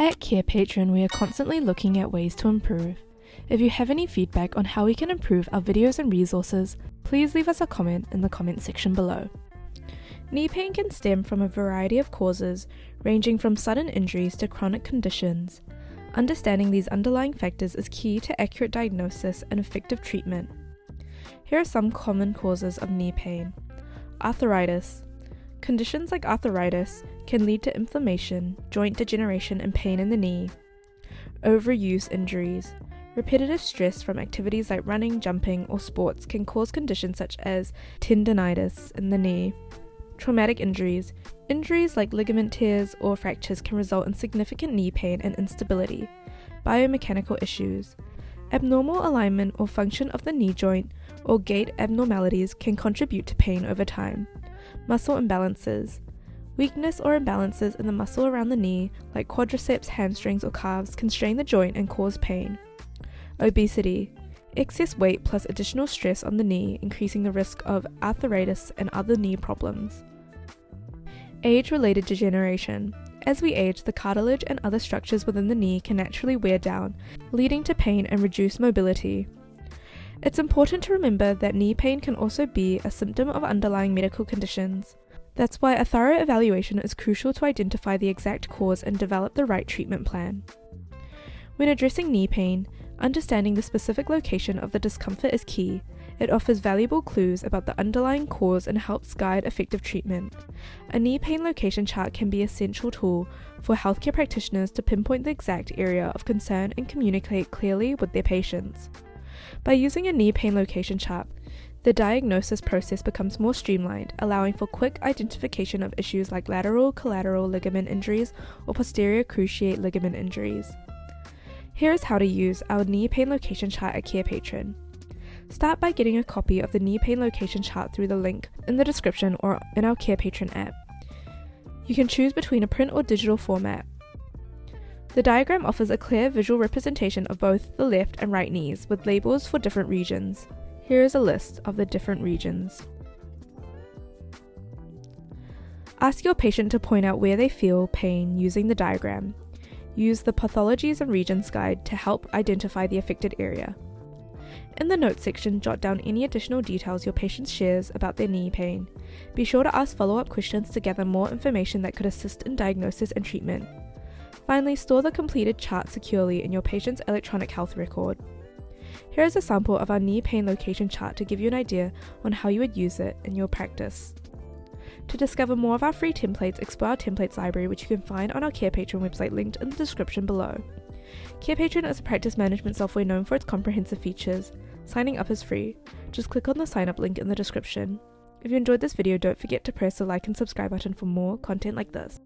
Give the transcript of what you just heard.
At Carepatron, we are constantly looking at ways to improve. If you have any feedback on how we can improve our videos and resources, please leave us a comment in the comment section below. Knee pain can stem from a variety of causes, ranging from sudden injuries to chronic conditions. Understanding these underlying factors is key to accurate diagnosis and effective treatment. Here are some common causes of knee pain. Arthritis. Conditions like arthritis can lead to inflammation, joint degeneration, and pain in the knee. Overuse injuries. Repetitive stress from activities like running, jumping, or sports can cause conditions such as tendinitis in the knee. Traumatic injuries. Injuries like ligament tears or fractures can result in significant knee pain and instability. Biomechanical issues. Abnormal alignment or function of the knee joint or gait abnormalities can contribute to pain over time. Muscle imbalances. Weakness or imbalances in the muscle around the knee, like quadriceps, hamstrings, or calves, can strain the joint and cause pain. Obesity. Excess weight plus additional stress on the knee, increasing the risk of arthritis and other knee problems. Age-related degeneration. As we age, the cartilage and other structures within the knee can naturally wear down, leading to pain and reduced mobility. It's important to remember that knee pain can also be a symptom of underlying medical conditions. That's why a thorough evaluation is crucial to identify the exact cause and develop the right treatment plan. When addressing knee pain, understanding the specific location of the discomfort is key. It offers valuable clues about the underlying cause and helps guide effective treatment. A knee pain location chart can be an essential tool for healthcare practitioners to pinpoint the exact area of concern and communicate clearly with their patients. By using a knee pain location chart, the diagnosis process becomes more streamlined, allowing for quick identification of issues like lateral collateral ligament injuries or posterior cruciate ligament injuries. Here is how to use our knee pain location chart at Carepatron. Start by getting a copy of the knee pain location chart through the link in the description or in our Carepatron app. You can choose between a print or digital format. The diagram offers a clear visual representation of both the left and right knees with labels for different regions. Here is a list of the different regions. Ask your patient to point out where they feel pain using the diagram. Use the Pathologies and Regions guide to help identify the affected area. In the notes section, jot down any additional details your patient shares about their knee pain. Be sure to ask follow-up questions to gather more information that could assist in diagnosis and treatment. Finally, store the completed chart securely in your patient's electronic health record. Here is a sample of our knee pain location chart to give you an idea on how you would use it in your practice. To discover more of our free templates, explore our templates library, which you can find on our Carepatron website linked in the description below. Carepatron is a practice management software known for its comprehensive features. Signing up is free. Just click on the sign up link in the description. If you enjoyed this video, don't forget to press the like and subscribe button for more content like this.